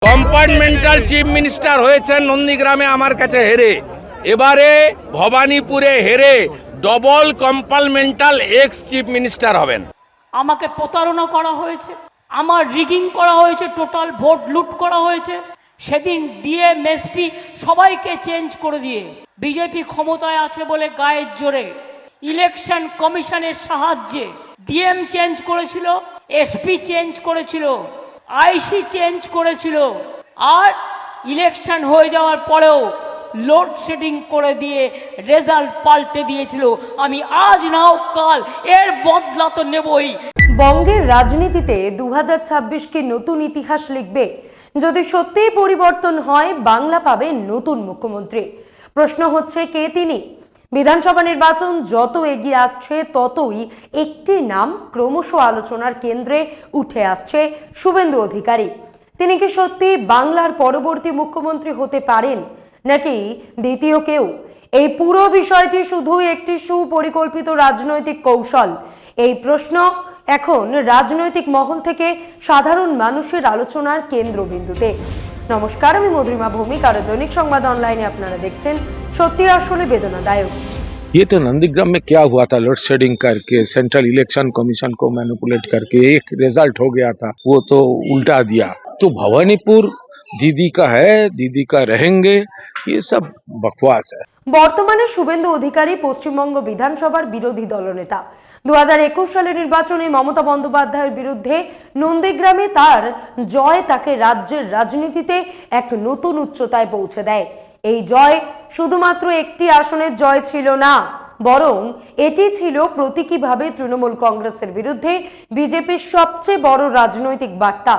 Compartmental chief minister হয়েছেন নন্দীগ্রামে আমার কাছে হেরে, এবারে ভবানীপুরে হেরে double compartmental x chief minister হবেন। আমাকে প্রতারণা করা হয়েছে, আমার রিগিং করা হয়েছে, টোটাল ভোট লুট করা হয়েছে। সেদিন ডিএম এসপি সবাইকে চেঞ্জ করে দিয়ে বিজেপি ক্ষমতায় আছে বলে গায়ের জোরে ইলেকশন কমিশনের সাহায্যে ডিএম চেঞ্জ করেছিল, এসপি চেঞ্জ করেছিল, আইসি চেঞ্জ করেছিল, আর ইলেকশন হয়ে যাওয়ার পরেও লোডশেডিং করে দিয়ে রেজাল্ট পাল্টে দিয়েছিল। আমি আজ নাও কাল এর বদলা তো নেবই। বঙ্গের রাজনীতিতে 2026 কি নতুন ইতিহাস লিখবে? যদি সত্যিই পরিবর্তন হয়, বাংলা পাবে নতুন মুখ্যমন্ত্রী। প্রশ্ন হচ্ছে, কে তিনি? বিধানসভা নির্বাচন যত এগিয়ে আসছে ততই একটি নাম ক্রমশ আলোচনার কেন্দ্রে উঠে আসছে, শুভেন্দু অধিকারী। তিনি কি সত্যি বাংলার পরবর্তী মুখ্যমন্ত্রী হতে পারেন, নাকি দ্বিতীয় কেউ? এই পুরো বিষয়টি শুধু একটি সুপরিকল্পিত রাজনৈতিক কৌশল? এই প্রশ্ন এখন রাজনৈতিক মহল থেকে সাধারণ মানুষের আলোচনার কেন্দ্রবিন্দুতে। নমস্কার, আমি মধুরিমা ভৌমিক, আর দৈনিক সংবাদ অনলাইনে আপনারা দেখছেন সত্যি আসলে বেদনাদায়ক। ये तो नंदीग्राम में क्या हुआ था, लोड शेडिंग करके सेंट्रल इलेक्शन कमीशन को मैनिपुलेट करके एक रिजल्ट हो गया था, वो तो उल्टा दिया। तो भवानीपुर दीदी का है, दीदी का रहेंगे, ये सब बकवास है। বর্তমানে শুভেন্দু অধিকারী পশ্চিমবঙ্গ বিধানসভার বিরোধী দলনেতা। 2021 সালের নির্বাচনে মমতা বন্দ্যোপাধ্যায়ের বিরুদ্ধে নন্দীগ্রামে তার জয় তাকে রাজ্যের রাজনীতিতে এক নতুন উচ্চতায় পৌঁছে দেয়। এই জয় শুধুমাত্র একটি আসনের জয় ছিল না, বরং এটি ছিল প্রতীকীভাবে তৃণমূল কংগ্রেসের বিরুদ্ধে বিজেপির সবচেয়ে বড় রাজনৈতিক বার্তা।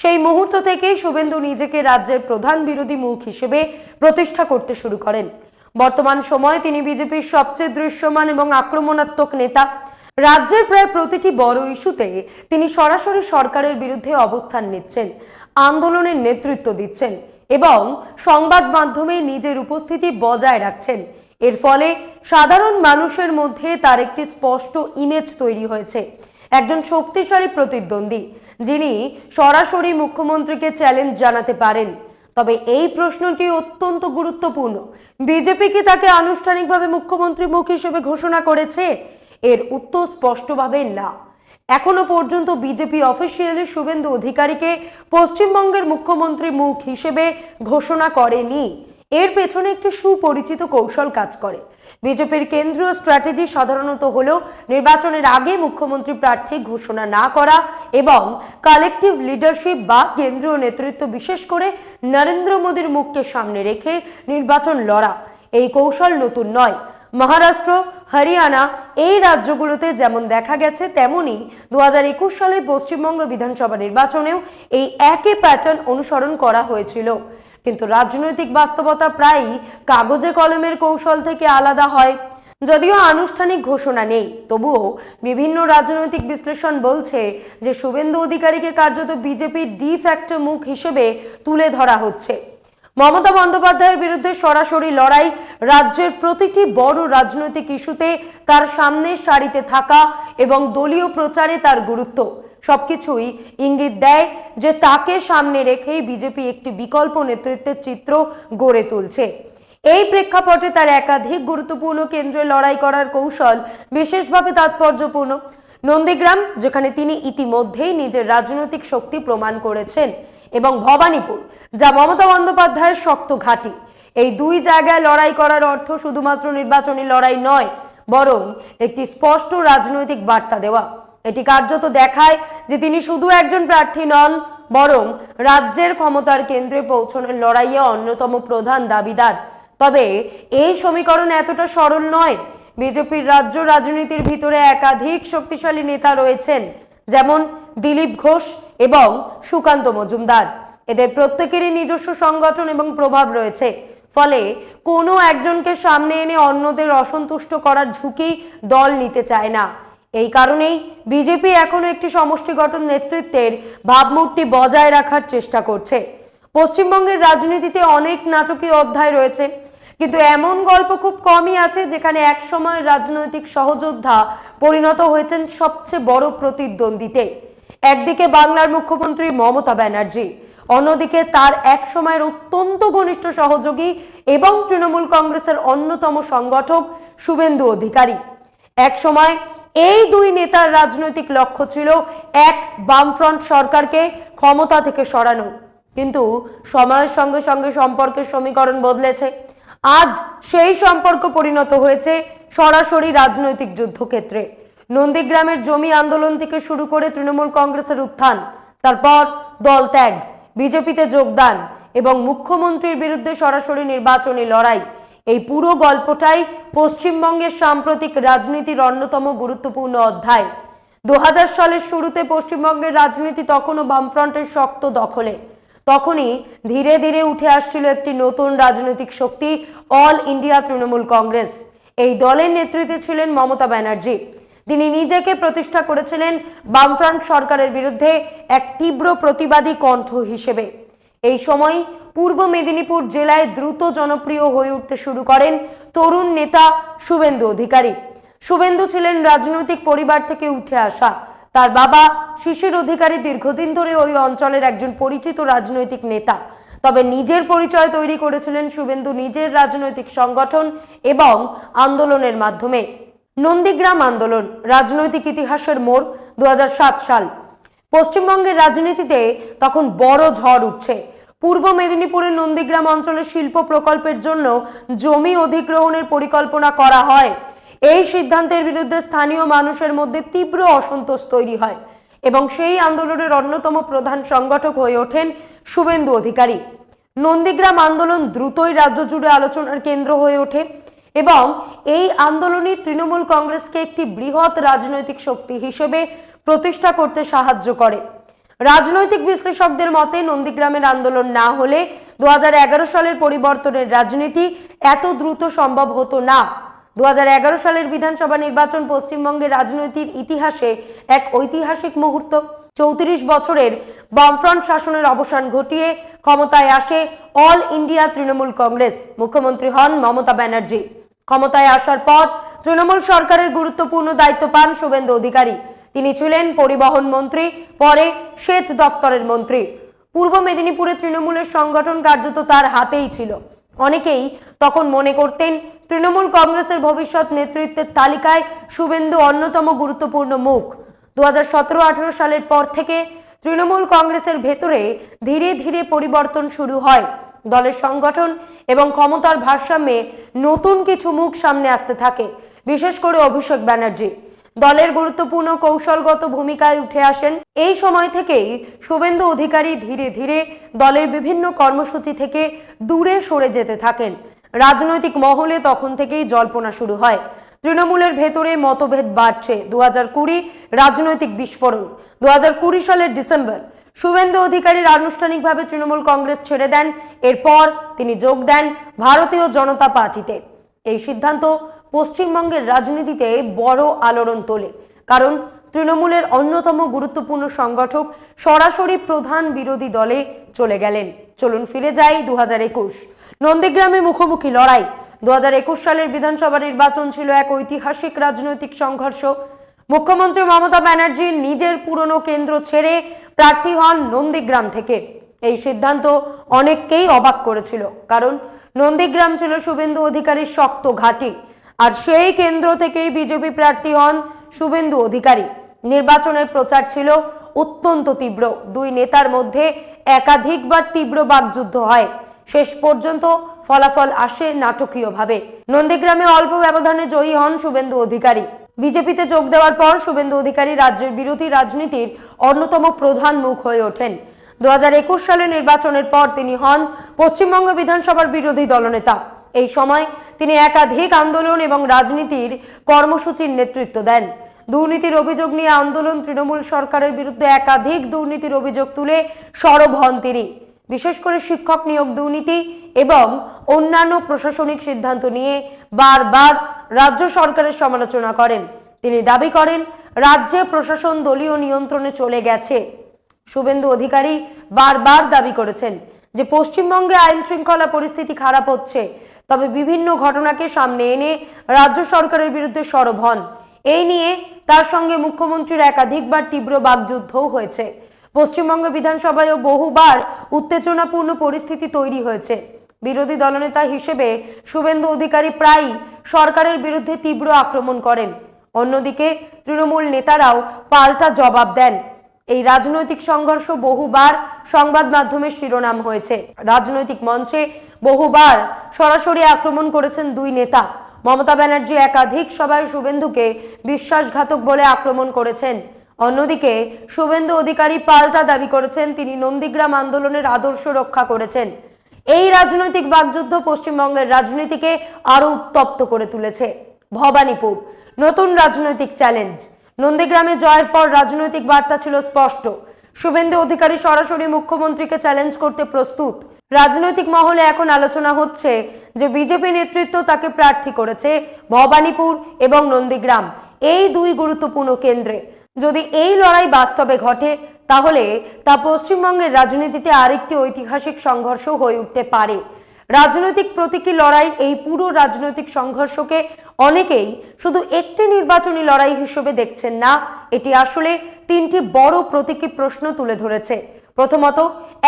সেই মুহূর্ত থেকেই শুভেন্দু নিজেকে রাজ্যের প্রধান বিরোধী মুখ হিসেবে প্রতিষ্ঠা করতে শুরু করেন। বর্তমান সময়ে তিনি বিজেপির সবচেয়ে দৃশ্যমান এবং আক্রমণাত্মক নেতা। রাজ্যের প্রায় প্রতিটি বড় ইস্যুতে তিনি সরাসরি সরকারের বিরুদ্ধে অবস্থান নিচ্ছেন, আন্দোলনের নেতৃত্ব দিচ্ছেন এবং সংবাদ মাধ্যমে নিজের উপস্থিতি বজায় রাখছেন। এর ফলে সাধারণ মানুষের মধ্যে তার একটি স্পষ্ট ইমেজ তৈরি হয়েছে, একজন শক্তিশালী প্রতিদ্বন্দ্বী যিনি সরাসরি মুখ্যমন্ত্রীকে চ্যালেঞ্জ জানাতে পারেন। তবে এই প্রশ্নটি অত্যন্ত গুরুত্বপূর্ণ, বিজেপি কি তাকে আনুষ্ঠানিকভাবে মুখ্যমন্ত্রী মুখ হিসেবে ঘোষণা করেছে? এর উত্তর স্পষ্টভাবে না। এখনো পর্যন্ত বিজেপি অফিসিয়ালি শুভেন্দু অধিকারীকে পশ্চিমবঙ্গের মুখ্যমন্ত্রী মুখ হিসেবে ঘোষণা করেনি। এর পেছনে একটি সুপরিচিত কৌশল কাজ করে। বিজেপির কেন্দ্রীয় স্ট্র্যাটেজি সাধারণত হলো নির্বাচনের আগে মুখ্যমন্ত্রী প্রার্থী ঘোষণা না করা এবং কালেকটিভ লিডারশিপ বা কেন্দ্রীয় নেতৃত্ব, বিশেষ করে নরেন্দ্র মোদীর মুখকে সামনে রেখে নির্বাচন লড়া। এই কৌশল নতুন নয়। মহারাষ্ট্র, হরিয়ানা এই রাজ্যগুলোতে যেমন দেখা গেছে, তেমনি 2021 সালের পশ্চিমবঙ্গ বিধানসভা নির্বাচনেও এই একই প্যাটার্ন অনুসরণ করা হয়েছিল। কিন্তু রাজনৈতিক বাস্তবতা প্রায়ই কাগজে কলমের কৌশল থেকে আলাদা হয়। যদিও আনুষ্ঠানিক ঘোষণা নেই, তবুও বিভিন্ন রাজনৈতিক বিশ্লেষণ বলছে যে শুভেন্দু অধিকারীকে কার্যত বিজেপির ডি ফ্যাক্টো মুখ হিসেবে তুলে ধরা হচ্ছে। মমতা বন্দ্যোপাধ্যায়ের বিরুদ্ধে সরাসরি লড়াই, রাজ্যের প্রতিটি বড় রাজনৈতিক ইস্যুতে তার সামনের সারিতে থাকা এবং দলীয় প্রচারে তার গুরুত্ব, সবকিছুই ইঙ্গিত দেয় যে তাকে সামনে রেখেই বিজেপি একটি বিকল্প নেতৃত্বের চিত্র গড়ে তুলছে। এই প্রেক্ষাপটে তার একাধিক গুরুত্বপূর্ণ কেন্দ্রে লড়াই করার কৌশল বিশেষভাবে তাৎপর্যপূর্ণ। নন্দীগ্রাম, যেখানে তিনি ইতিমধ্যেই নিজের রাজনৈতিক শক্তি প্রমাণ করেছেন, এবং ভবানীপুর, যা মমতা বন্দ্যোপাধ্যায়ের শক্ত ঘাঁটি। এই দুই জায়গায় লড়াই করার অর্থ শুধুমাত্র নির্বাচনী লড়াই নয়, বরং একটি স্পষ্ট রাজনৈতিক বার্তা দেওয়া। এটি কার্যত দেখায় যে তিনি শুধু একজন প্রার্থী নন, বরং রাজ্যের ক্ষমতার কেন্দ্রে পৌঁছানোর লড়াইয়ে অন্যতম প্রধান দাবিদার। তবে এই সমীকরণ এতটা সরল নয়। বিজেপির রাজ্য রাজনীতির ভিতরে একাধিক শক্তিশালী নেতা রয়েছেন, যেমন দিলীপ ঘোষ এবং সুকান্ত মজুমদার। এদের প্রত্যেকেরই নিজস্ব সংগঠন এবং প্রভাব রয়েছে। ফলে কোনো একজনকে সামনে এনে অন্যদের অসন্তুষ্ট করার ঝুঁকি দল নিতে চায় না। এই কারণেই বিজেপি এখনো একটি সমষ্টি গঠন নেতৃত্বের ভাবমূর্তি বজায় রাখার চেষ্টা করছে। পশ্চিমবঙ্গের রাজনীতিতে অনেক নাটকীয় অধ্যায় রয়েছে, কিন্তু এমন গল্প খুব কমই আছে যেখানে একসময় রাজনৈতিক সহযোদ্ধা পরিণত হয়েছেন সবচেয়ে বড় প্রতিদ্বন্দ্বীতে। একদিকে বাংলার মুখ্যমন্ত্রী মমতা ব্যানার্জি, অন্যদিকে তার এক সময়ের অত্যন্ত ঘনিষ্ঠ সহযোগী এবং তৃণমূল কংগ্রেসের অন্যতম সংগঠক শুভেন্দু অধিকারী। এক সময় এই দুই নেতার রাজনৈতিক লক্ষ্য ছিল এক বামফ্রন্ট সরকারকে ক্ষমতা থেকে সরানো, কিন্তু সময়ের সঙ্গে সঙ্গে সম্পর্কের সমীকরণ বদলেছে। আজ সেই সম্পর্ক পরিণত হয়েছে সরাসরি রাজনৈতিক যুদ্ধক্ষেত্রে। নন্দীগ্রামের জমি আন্দোলন থেকে শুরু করে তৃণমূল কংগ্রেসের উত্থান, তারপর দল ত্যাগ, বিজেপিতে যোগদান এবং মুখ্যমন্ত্রীর বিরুদ্ধে সরাসরি নির্বাচনী লড়াই, এই পুরো গল্পটাই পশ্চিমবঙ্গের সাম্প্রতিক রাজনীতির অন্যতম গুরুত্বপূর্ণ অধ্যায়। 2000 সালের শুরুতে পশ্চিমবঙ্গের রাজনীতি তখনও বামফ্রন্টের শক্ত দখলে। তখনই ধীরে ধীরে উঠে আসছিল একটি নতুন রাজনৈতিক শক্তি, অল ইন্ডিয়া তৃণমূল কংগ্রেস। এই দলের নেতৃত্বে ছিলেন মমতা ব্যানার্জি। তিনি নিজেকে প্রতিষ্ঠা করেছিলেন বামফ্রন্ট সরকারের বিরুদ্ধে এক তীব্র প্রতিবাদী কণ্ঠ হিসেবে। এই সময় পূর্ব মেদিনীপুর জেলায় দ্রুত জনপ্রিয় হয়ে উঠতে শুরু করেন তরুণ নেতা শুভেন্দু অধিকারী। শুভেন্দু ছিলেন রাজনৈতিক পরিবার থেকে উঠে আসা। তার বাবা শিশির অধিকারী দীর্ঘদিন ধরে ওই অঞ্চলের একজন পরিচিত রাজনৈতিক নেতা। তবে নিজের পরিচয় তৈরি করেছিলেন শুভেন্দু নিজের রাজনৈতিক সংগঠন এবং আন্দোলনের মাধ্যমে। নন্দীগ্রাম আন্দোলন, রাজনৈতিক ইতিহাসের মোড়, 2007 সাল। পশ্চিমবঙ্গের রাজনীতিতে তখন বড় ঝড় উঠছে। পূর্ব মেদিনীপুরের নন্দীগ্রাম অঞ্চলে শিল্প প্রকল্পের জন্য জমি অধিগ্রহণের পরিকল্পনা করা হয়। এই সিদ্ধান্তের বিরুদ্ধে স্থানীয় মানুষের মধ্যে তীব্র অসন্তোষ তৈরি হয় এবং সেই আন্দোলনের অন্যতম প্রধান সংগঠক হয়ে ওঠেন শুভেন্দু অধিকারী। নন্দীগ্রাম আন্দোলন দ্রুতই রাজ্য জুড়ে আলোচনার কেন্দ্র হয়ে ওঠে এবং এই আন্দোলনই তৃণমূল কংগ্রেসকে একটি বৃহৎ রাজনৈতিক শক্তি হিসেবে প্রতিষ্ঠা করতে সাহায্য করে। রাজনৈতিক বিশ্লেষকদের মতে নন্দীগ্রামের আন্দোলন না হলে 2011 সালের পরিবর্তনের রাজনীতি এত দ্রুত সম্ভব হতো না। 2011 সালের বিধানসভা নির্বাচন পশ্চিমবঙ্গের রাজনৈতিক ইতিহাসে এক ঐতিহাসিক মুহূর্ত। 34 বছরের বামফ্রন্ট শাসনের অবসান ঘটিয়ে ক্ষমতায় আসে অল ইন্ডিয়া তৃণমূল কংগ্রেস। মুখ্যমন্ত্রী হন মমতা ব্যানার্জি। ক্ষমতায় আসার পর তৃণমূল সরকারের গুরুত্বপূর্ণ দায়িত্ব পান শুভেন্দু অধিকারী। তিনি ছিলেন পরিবহন মন্ত্রী, পরে সেচ দপ্তরের মন্ত্রী। পূর্ব মেদিনীপুরে তৃণমূলের সংগঠন কার্যত তার হাতেই ছিল। অনেকেই তখন মনে করতেন তৃণমূল কংগ্রেসের ভবিষ্যৎ নেতৃত্বের তালিকায় শুভেন্দু অন্যতম গুরুত্বপূর্ণ মুখ। 2017-18 সালের পর থেকে তৃণমূল কংগ্রেসের ভেতরে ধীরে ধীরে পরিবর্তন শুরু হয়। দলের সংগঠন এবং ক্ষমতার ভারসাম্যে নতুন কিছু মুখ সামনে আসতে থাকে, বিশেষ করে অভিষেক ব্যানার্জি দলের গুরুত্বপূর্ণ কৌশলগত ভূমিকায় উঠে আসেন। এই সময় থেকেই শুভেন্দু অধিকারী ধীরে ধীরে দলের বিভিন্ন কর্মসূচি থেকে দূরে সরে যেতে থাকেন। রাজনৈতিক মহলে তখন থেকেই জল্পনা শুরু হয়। তৃণমূলের ভেতরে মতভেদ বাড়ছে। 2020 রাজনৈতিক বিস্ফোরণ। 2020 সালের ডিসেম্বর শুভেন্দু অধিকারীর আনুষ্ঠানিকভাবে তৃণমূল কংগ্রেস ছেড়ে দেন। এরপর তিনি যোগ দেন ভারতীয় জনতা পার্টিতে। এই সিদ্ধান্ত পশ্চিমবঙ্গের রাজনীতিতে বড় আলোড়ন তোলে, কারণ তৃণমূলের অন্যতম গুরুত্বপূর্ণ সংগঠক সরাসরি প্রধান বিরোধী দলে চলে গেলেন। চলুন ফিরে যাই 2021। নন্দীগ্রামে মুখোমুখি লড়াই। 2021 সালের বিধানসভা নির্বাচন ছিল এক ঐতিহাসিক রাজনৈতিক সংঘর্ষ। মুখ্যমন্ত্রী মমতা ব্যানার্জি নিজের পুরনো কেন্দ্র ছেড়ে প্রার্থী হন নন্দীগ্রাম থেকে। এই সিদ্ধান্ত অনেককেই অবাক করেছিল, কারণ নন্দীগ্রাম ছিল শুভেন্দু অধিকারীর শক্ত ঘাঁটি, আর সেই কেন্দ্র থেকেই বিজেপি প্রার্থী হন শুভেন্দু অধিকারী। নির্বাচনের প্রচার ছিল অত্যন্ত তীব্র। দুই নেতার মধ্যে একাধিকবার তীব্র বাকযুদ্ধ হয়। শেষ পর্যন্ত ফলাফল আসে নাটকীয়ভাবে। নন্দীগ্রামে অল্প ব্যবধানে জয়ী হন শুভেন্দু অধিকারী। বিজেপিতে যোগ দেওয়ার পর শুভেন্দু অধিকারী রাজ্যের বিরোধী রাজনীতির অন্যতম প্রধান মুখ হয়ে ওঠেন। 2021 সালের নির্বাচনের পর তিনি হন পশ্চিমবঙ্গ বিধানসভার বিরোধী দলনেতা। এই সময় তিনি একাধিক আন্দোলন এবং রাজনীতির কর্মসূচির নেতৃত্ব দেন। দুর্নীতির অভিযোগ নিয়ে আন্দোলন, তৃণমূল সরকারের বিরুদ্ধে একাধিক দুর্নীতির অভিযোগ তুলে সরব হন তিনি। বিশেষ করে শিক্ষক নিয়োগ দুর্নীতি এবং অন্যান্য প্রশাসনিক সিদ্ধান্ত নিয়ে বারবার রাজ্য সরকারের সমালোচনা করেন। তিনি দাবি করেন রাজ্যে প্রশাসন দলীয় নিয়ন্ত্রণে চলে গেছে। শুভেন্দু অধিকারী বারবার দাবি করেছেন যে পশ্চিমবঙ্গে আইন শৃঙ্খলা পরিস্থিতি খারাপ হচ্ছে, তবে বিভিন্ন ঘটনাকে সামনে এনে রাজ্য সরকারের বিরুদ্ধে সরব হন। এই নিয়ে তার সঙ্গে মুখ্যমন্ত্রীর একাধিকবার তীব্র বাকযুদ্ধও হয়েছে। পশ্চিমবঙ্গ বিধানসভায়ও বহুবার উত্তেজনাপূর্ণ পরিস্থিতি তৈরি হয়েছে। বিরোধী দলনেতা হিসেবে শুভেন্দু অধিকারী প্রায়ই সরকারের বিরুদ্ধে তীব্র আক্রমণ করেন। অন্যদিকে তৃণমূল নেতারাও পাল্টা জবাব দেন। এই রাজনৈতিক সংঘর্ষ বহুবার সংবাদ মাধ্যমের শিরোনাম হয়েছে। রাজনৈতিক মঞ্চে বহুবার সরাসরি আক্রমণ করেছেন দুই নেতা। মমতা ব্যানার্জি একাধিক সভায় শুভেন্দুকে বিশ্বাসঘাতক বলে আক্রমণ করেছেন। অন্যদিকে শুভেন্দু অধিকারী পাল্টা দাবি করেছেন তিনি নন্দীগ্রাম আন্দোলনের আদর্শ রক্ষা করেছেন। এই রাজনৈতিক বাকযুদ্ধ পশ্চিমবঙ্গের রাজনীতিকে আরো উত্তপ্ত করে তুলেছে। ভবানীপুর নতুন রাজনৈতিক চ্যালেঞ্জ। নন্দীগ্রামে জয়ের পর রাজনৈতিক বার্তা ছিল স্পষ্ট। শুভেন্দু অধিকারী সরাসরি মুখ্যমন্ত্রীকে চ্যালেঞ্জ করতে প্রস্তুত। রাজনৈতিক মহলে এখন আলোচনা হচ্ছে যে বিজেপি নেতৃত্ব তাকে প্রার্থী করেছে ভবানীপুর এবং নন্দীগ্রাম, এই দুই গুরুত্বপূর্ণ কেন্দ্রে। যদি এই লড়াই বাস্তবে ঘটে তাহলে তা পশ্চিমবঙ্গের রাজনীতিতে আরেকটি ঐতিহাসিক সংঘর্ষ হয়ে উঠতে পারে। রাজনৈতিক প্রতীকী লড়াই, এই পুরো রাজনৈতিক সংঘর্ষকে অনেকেই শুধু একটি নির্বাচনী লড়াই হিসেবে দেখছেন না, এটি আসলে তিনটি বড় প্রতীকী প্রশ্ন তুলে ধরেছে। প্রথমত,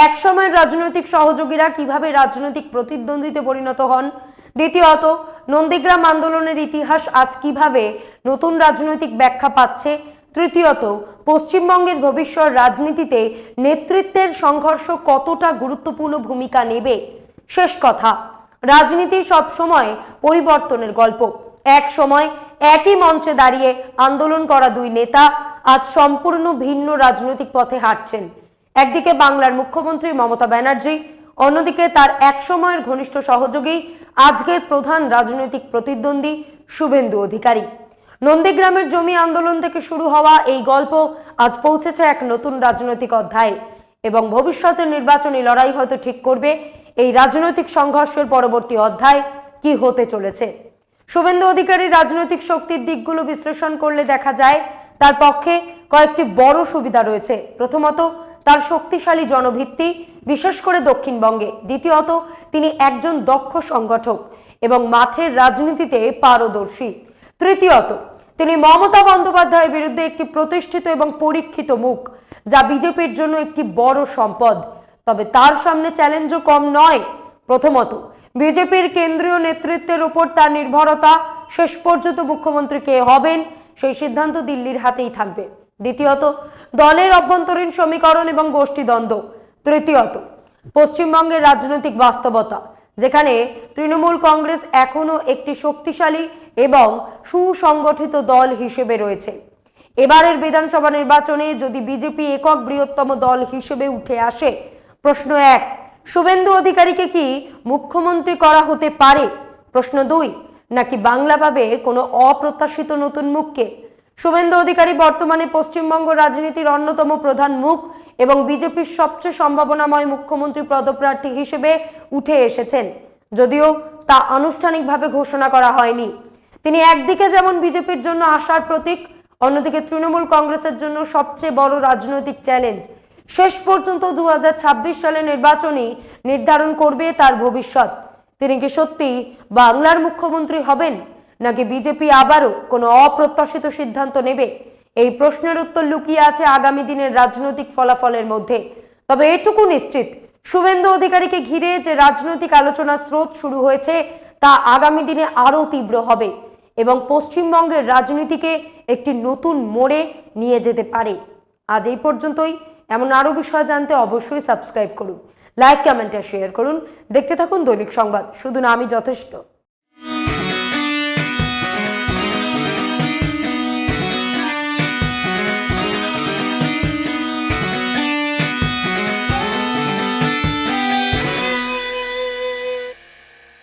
একসময়ের রাজনৈতিক সহযোগীরা কিভাবে রাজনৈতিক প্রতিদ্বন্দ্বীতে পরিণত হন। দ্বিতীয়ত, নন্দীগ্রাম আন্দোলনের ইতিহাস আজ কিভাবে নতুন রাজনৈতিক ব্যাখ্যা পাচ্ছে। তৃতীয়ত, পশ্চিমবঙ্গের ভবিষ্যৎ রাজনীতিতে নেতৃত্বের সংঘর্ষ কতটা গুরুত্বপূর্ণ ভূমিকা নেবে। শেষ কথা, রাজনীতি সবসময় পরিবর্তনের গল্প। এক সময় একই মঞ্চে দাঁড়িয়ে আন্দোলন করা দুই নেতা আজ সম্পূর্ণ ভিন্ন রাজনৈতিক পথে হাঁটছেন। একদিকে বাংলার মুখ্যমন্ত্রী মমতা ব্যানার্জি, অন্যদিকে তার একসময়ের ঘনিষ্ঠ সহযোগী আজকের প্রধান রাজনৈতিক প্রতিদ্বন্দ্বী শুভেন্দু অধিকারী। নন্দীগ্রামের জমি আন্দোলন থেকে শুরু হওয়া এই গল্প আজ পৌঁছেছে এক নতুন রাজনৈতিক অধ্যায়ে এবং ভবিষ্যতের নির্বাচনী লড়াই হয়তো ঠিক করবে এই রাজনৈতিক সংঘর্ষের পরবর্তী অধ্যায় কি হতে চলেছে। শুভেন্দু অধিকারীর রাজনৈতিক শক্তির দিকগুলো বিশ্লেষণ করলে দেখা যায় তার পক্ষে কয়েকটি বড় সুবিধা রয়েছে। প্রথমত, তার শক্তিশালী জনভিত্তি, বিশেষ করে দক্ষিণবঙ্গে। দ্বিতীয়ত, তিনি একজন দক্ষ সংগঠক এবং মাঠের রাজনীতিতে পারদর্শী। তৃতীয়ত, তিনি মমতা বন্দ্যোপাধ্যায়ের বিরুদ্ধে একটি প্রতিষ্ঠিত এবং পরীক্ষিত মুখ, যা বিজেপির জন্য একটি বড় সম্পদ। তবে তার সামনে চ্যালেঞ্জও কম নয়। প্রথমত, বিজেপির কেন্দ্রীয় নেতৃত্বের উপর তার নির্ভরতা। শেষ পর্যন্ত মুখ্যমন্ত্রী কে হবেন সেই সিদ্ধান্ত দিল্লির হাতেই থাকবে। দ্বিতীয়ত, দলের অভ্যন্তরীণ সমীকরণ এবং গোষ্ঠীদ্বন্দ্ব। তৃতীয়ত, পশ্চিমবঙ্গের রাজনৈতিক বাস্তবতা, যেখানে তৃণমূল কংগ্রেস এখনো একটি শক্তিশালী এবং সুসংগঠিত দল হিসেবে রয়েছে। এবারের বিধানসভা নির্বাচনে যদি বিজেপি একক বৃহত্তম দল হিসেবে উঠে আসে, প্রশ্ন এক, শুভেন্দু অধিকারীকে কি মুখ্যমন্ত্রী করা হতে পারে? প্রশ্ন দুই, নাকি বাংলা পাবে কোনো অপ্রত্যাশিত নতুন মুখকে? শুভেন্দু অধিকারী বর্তমানে পশ্চিমবঙ্গ রাজনীতির অন্যতম প্রধান মুখ এবং বিজেপির সবচেয়ে সম্ভাবনাময় মুখ্যমন্ত্রী পদপ্রার্থী হিসেবে উঠে এসেছেন, যদিও তা আনুষ্ঠানিকভাবে ঘোষণা করা হয়নি। তিনি একদিকে যেমন বিজেপির জন্য আশার প্রতীক, অন্যদিকে তৃণমূল কংগ্রেসের জন্য সবচেয়ে বড় রাজনৈতিক চ্যালেঞ্জ। শেষ পর্যন্ত 2026 সালে নির্বাচনই নির্ধারণ করবে তার ভবিষ্যৎ। তিনি কি সত্যি বাংলার মুখ্যমন্ত্রী হবেন, নাকি বিজেপি আবারও কোনো অপ্রত্যাশিত সিদ্ধান্ত নেবে? এই প্রশ্নের উত্তর লুকিয়ে আছে আগামী দিনের রাজনৈতিক ফলাফলের মধ্যে। তবে এটুকু নিশ্চিত, শুভেন্দু অধিকারীকে ঘিরে যে রাজনৈতিক আলোচনার স্রোত শুরু হয়েছে তা আগামী দিনে আরও তীব্র হবে এবং পশ্চিমবঙ্গের রাজনীতিকে একটি নতুন মোড়ে নিয়ে যেতে পারে। আজ এই পর্যন্তই। এমন আরও বিষয় জানতে অবশ্যই সাবস্ক্রাইব করুন, লাইক, কমেন্ট আর শেয়ার করুন। দেখতে থাকুন দৈনিক সংবাদ, শুধু নামই যথেষ্ট।